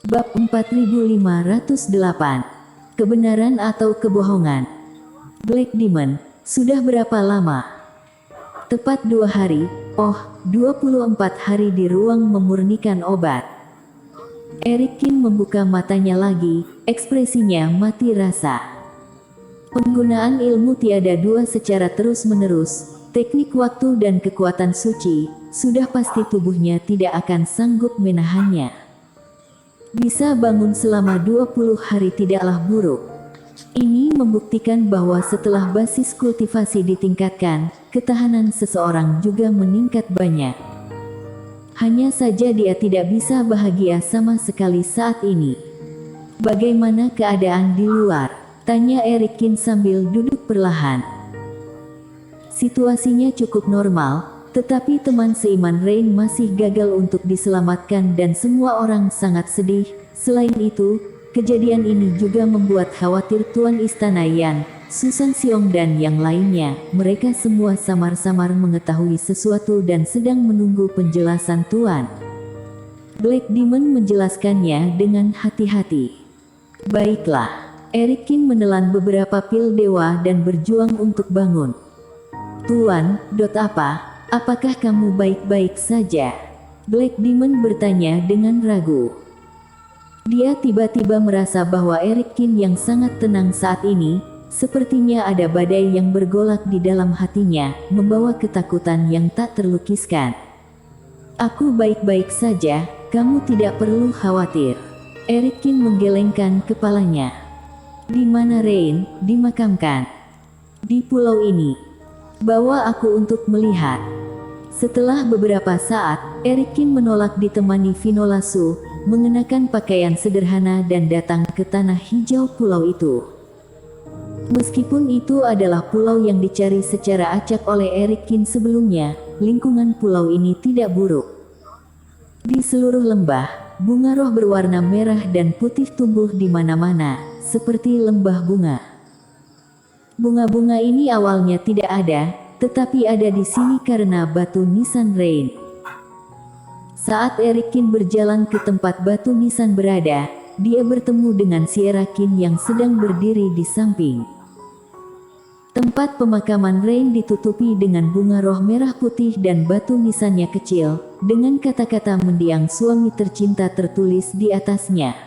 Bab 4508. Kebenaran atau kebohongan. Black Demon, sudah berapa lama? Tepat 2 hari, 24 hari di ruang memurnikan obat. Eric King membuka matanya lagi, ekspresinya mati rasa. Penggunaan ilmu tiada dua secara terus-menerus, teknik waktu dan kekuatan suci, sudah pasti tubuhnya tidak akan sanggup menahannya. Bisa bangun selama 20 hari tidaklah buruk. Ini membuktikan bahwa setelah basis kultivasi ditingkatkan, ketahanan seseorang juga meningkat banyak. Hanya saja dia tidak bisa bahagia sama sekali saat ini. Bagaimana keadaan di luar? Tanya Eric King sambil duduk perlahan. Situasinya cukup normal. Tetapi teman seiman Rain masih gagal untuk diselamatkan dan semua orang sangat sedih. Selain itu, kejadian ini juga membuat khawatir Tuan Istana Yan, Susan Xiong dan yang lainnya. Mereka semua samar-samar mengetahui sesuatu dan sedang menunggu penjelasan Tuan. Black Demon menjelaskannya dengan hati-hati. Baiklah, Eric King menelan beberapa pil dewa dan berjuang untuk bangun. Tuan, apa? Apakah kamu baik-baik saja? Black Demon bertanya dengan ragu. Dia tiba-tiba merasa bahwa Eric King yang sangat tenang saat ini, sepertinya ada badai yang bergolak di dalam hatinya, membawa ketakutan yang tak terlukiskan. Aku baik-baik saja, kamu tidak perlu khawatir. Eric King menggelengkan kepalanya. Di mana Rain dimakamkan? Di pulau ini. Bawa aku untuk melihat. Setelah beberapa saat, Eric King menolak ditemani Vinola Su, mengenakan pakaian sederhana dan datang ke tanah hijau pulau itu. Meskipun itu adalah pulau yang dicari secara acak oleh Eric King sebelumnya, lingkungan pulau ini tidak buruk. Di seluruh lembah, bunga roh berwarna merah dan putih tumbuh di mana-mana, seperti lembah bunga. Bunga-bunga ini awalnya tidak ada, tetapi ada di sini karena batu nisan Rain. Saat Eric King berjalan ke tempat batu nisan berada, dia bertemu dengan Sierra King yang sedang berdiri di samping. Tempat pemakaman Rain ditutupi dengan bunga roh merah putih dan batu nisannya kecil, dengan kata-kata mendiang suami tercinta tertulis di atasnya.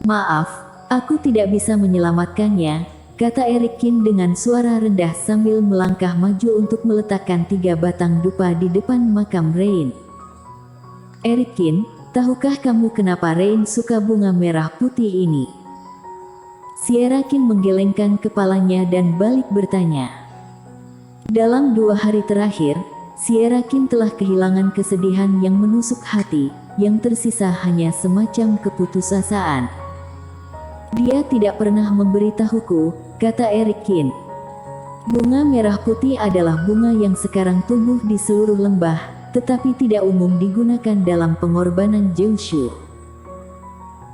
Maaf, aku tidak bisa menyelamatkannya, kata Eric King dengan suara rendah sambil melangkah maju untuk meletakkan 3 batang dupa di depan makam Rain. Eric King, tahukah kamu kenapa Rain suka bunga merah putih ini? Sierra King menggelengkan kepalanya dan balik bertanya. Dalam 2 hari terakhir, Sierra King telah kehilangan kesedihan yang menusuk hati, yang tersisa hanya semacam keputusasaan. Dia tidak pernah memberitahuku, kata Eric King. Bunga merah putih adalah bunga yang sekarang tumbuh di seluruh lembah, tetapi tidak umum digunakan dalam pengorbanan Jiushu.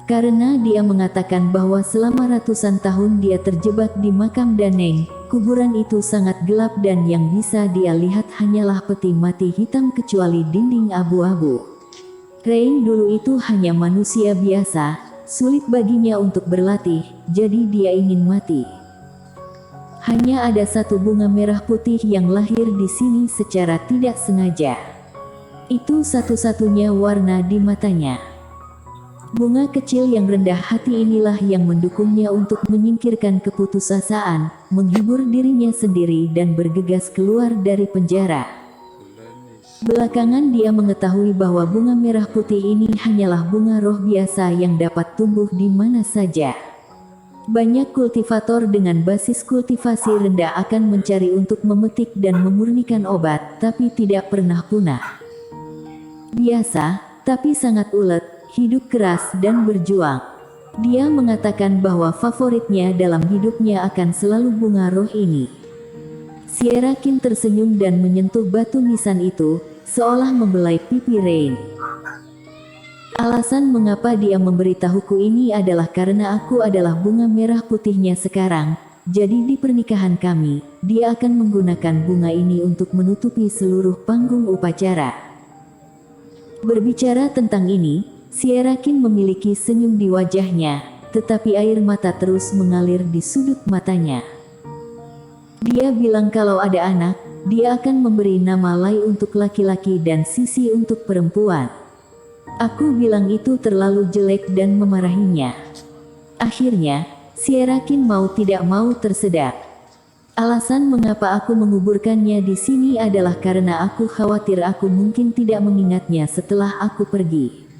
Karena dia mengatakan bahwa selama ratusan tahun dia terjebak di makam Daneng, kuburan itu sangat gelap dan yang bisa dia lihat hanyalah peti mati hitam kecuali dinding abu-abu. Rain dulu itu hanya manusia biasa. Sulit baginya untuk berlatih, jadi dia ingin mati. Hanya ada 1 bunga merah putih yang lahir di sini secara tidak sengaja. Itu satu-satunya warna di matanya. Bunga kecil yang rendah hati inilah yang mendukungnya untuk menyingkirkan keputusasaan, menghibur dirinya sendiri dan bergegas keluar dari penjara. Belakangan dia mengetahui bahwa bunga merah putih ini hanyalah bunga roh biasa yang dapat tumbuh di mana saja. Banyak kultivator dengan basis kultivasi rendah akan mencari untuk memetik dan memurnikan obat, tapi tidak pernah punah. Biasa, tapi sangat ulet, hidup keras dan berjuang. Dia mengatakan bahwa favoritnya dalam hidupnya akan selalu bunga roh ini. Sierra King tersenyum dan menyentuh batu nisan itu, seolah membelai pipi Rain. Alasan mengapa dia memberitahuku ini adalah karena aku adalah bunga merah putihnya sekarang, jadi di pernikahan kami, dia akan menggunakan bunga ini untuk menutupi seluruh panggung upacara. Berbicara tentang ini, Sierra Kin memiliki senyum di wajahnya, tetapi air mata terus mengalir di sudut matanya. Dia bilang kalau ada anak, dia akan memberi nama Lai untuk laki-laki dan Sisi untuk perempuan. Aku bilang itu terlalu jelek dan memarahinya. Akhirnya, Sierra Kin mau tidak mau tersedak. Alasan mengapa aku menguburkannya di sini adalah karena aku khawatir aku mungkin tidak mengingatnya setelah aku pergi.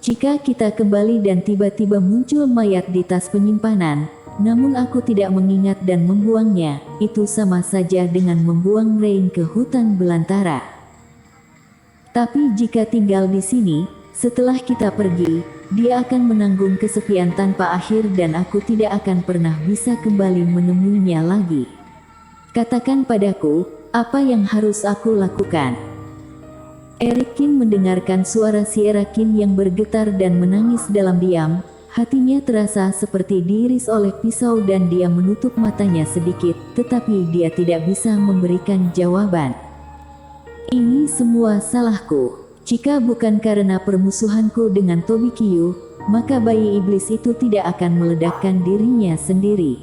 Jika kita kembali dan tiba-tiba muncul mayat di tas penyimpanan, namun aku tidak mengingat dan membuangnya, itu sama saja dengan membuang Rain ke hutan belantara. Tapi jika tinggal di sini, setelah kita pergi, dia akan menanggung kesepian tanpa akhir dan aku tidak akan pernah bisa kembali menemuinya lagi. Katakan padaku, apa yang harus aku lakukan? Eric Kin mendengarkan suara Sierra Kin yang bergetar dan menangis dalam diam. Hatinya terasa seperti diiris oleh pisau dan dia menutup matanya sedikit, tetapi dia tidak bisa memberikan jawaban. Ini semua salahku. Jika bukan karena permusuhanku dengan Tobikiyu, maka bayi iblis itu tidak akan meledakkan dirinya sendiri.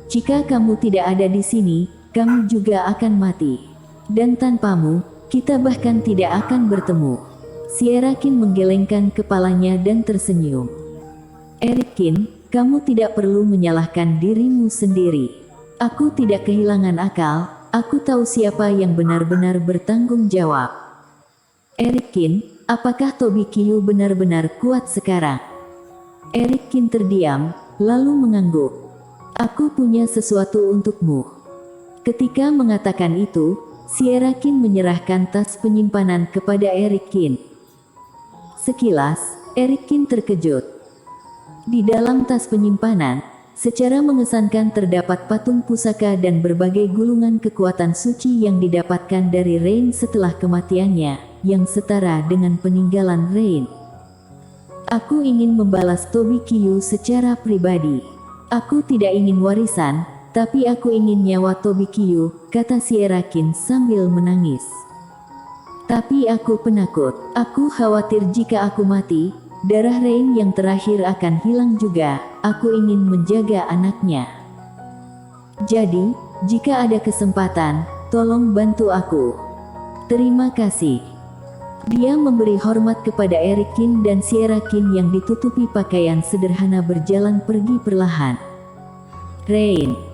Jika kamu tidak ada di sini, kamu juga akan mati. Dan tanpamu, kita bahkan tidak akan bertemu. Sierra Kin menggelengkan kepalanya dan tersenyum. Eric Kin, kamu tidak perlu menyalahkan dirimu sendiri. Aku tidak kehilangan akal, aku tahu siapa yang benar-benar bertanggung jawab. Eric Kin, apakah Tobikiyu benar-benar kuat sekarang? Eric Kin terdiam, lalu mengangguk. Aku punya sesuatu untukmu. Ketika mengatakan itu, Sierra Kin menyerahkan tas penyimpanan kepada Eric Kin. Sekilas, Eric Kin terkejut. Di dalam tas penyimpanan, secara mengesankan terdapat patung pusaka dan berbagai gulungan kekuatan suci yang didapatkan dari Rain setelah kematiannya, yang setara dengan peninggalan Rain. Aku ingin membalas Tobikiyu secara pribadi. Aku tidak ingin warisan, tapi aku ingin nyawa Tobikiyu, kata Sierra Kin sambil menangis. Tapi aku penakut, aku khawatir jika aku mati, darah Rain yang terakhir akan hilang juga, aku ingin menjaga anaknya. Jadi, jika ada kesempatan, tolong bantu aku. Terima kasih. Dia memberi hormat kepada Eric Kin dan Sierra Kin yang ditutupi pakaian sederhana berjalan pergi perlahan. Rain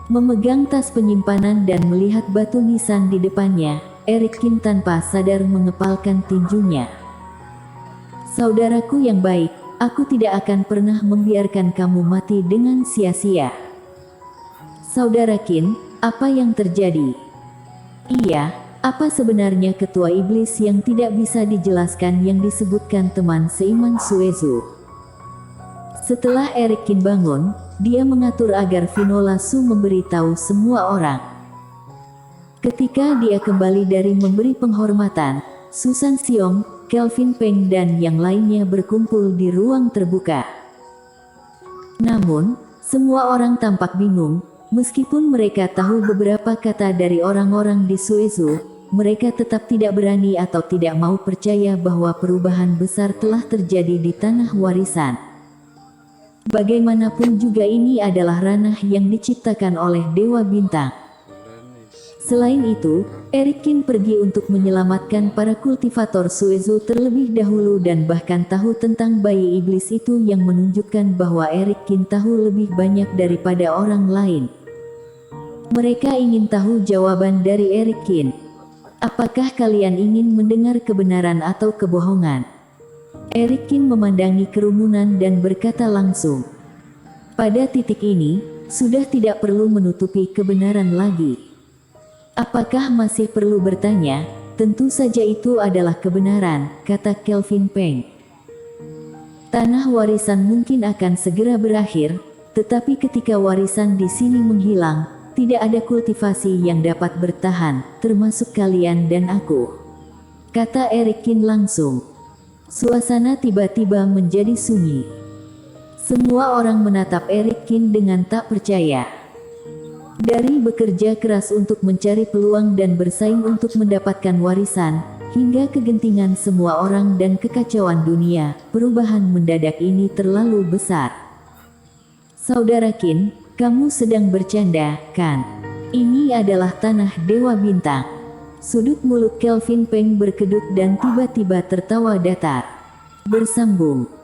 memegang tas penyimpanan dan melihat batu nisan di depannya, Eric Kin tanpa sadar mengepalkan tinjunya. Saudaraku yang baik, aku tidak akan pernah membiarkan kamu mati dengan sia-sia. Saudara Kin, apa yang terjadi? Iya, apa sebenarnya ketua iblis yang tidak bisa dijelaskan yang disebutkan teman seiman Suezu? Setelah Eric Kin bangun, dia mengatur agar Vinola Su memberitahu semua orang. Ketika dia kembali dari memberi penghormatan, Susan Xiong, Kelvin Peng dan yang lainnya berkumpul di ruang terbuka. Namun, semua orang tampak bingung, meskipun mereka tahu beberapa kata dari orang-orang di Suezu, mereka tetap tidak berani atau tidak mau percaya bahwa perubahan besar telah terjadi di tanah warisan. Bagaimanapun juga ini adalah ranah yang diciptakan oleh Dewa Bintang. Selain itu, Eric Kin pergi untuk menyelamatkan para kultivator Suezu terlebih dahulu dan bahkan tahu tentang bayi iblis itu yang menunjukkan bahwa Eric Kin tahu lebih banyak daripada orang lain. Mereka ingin tahu jawaban dari Eric Kin. Apakah kalian ingin mendengar kebenaran atau kebohongan? Eric Kin memandangi kerumunan dan berkata langsung. Pada titik ini, sudah tidak perlu menutupi kebenaran lagi. Apakah masih perlu bertanya? Tentu saja itu adalah kebenaran, kata Kelvin Peng. Tanah warisan mungkin akan segera berakhir, tetapi ketika warisan di sini menghilang, tidak ada kultivasi yang dapat bertahan, termasuk kalian dan aku. Kata Eric Kin langsung. Suasana tiba-tiba menjadi sunyi. Semua orang menatap Eric Kin dengan tak percaya. Dari bekerja keras untuk mencari peluang dan bersaing untuk mendapatkan warisan, hingga kegentingan semua orang dan kekacauan dunia. Perubahan mendadak ini terlalu besar. Saudara Qin, kamu sedang bercanda, kan? Ini adalah tanah Dewa Bintang. Sudut mulut Kelvin Peng berkedut dan tiba-tiba tertawa datar. Bersambung.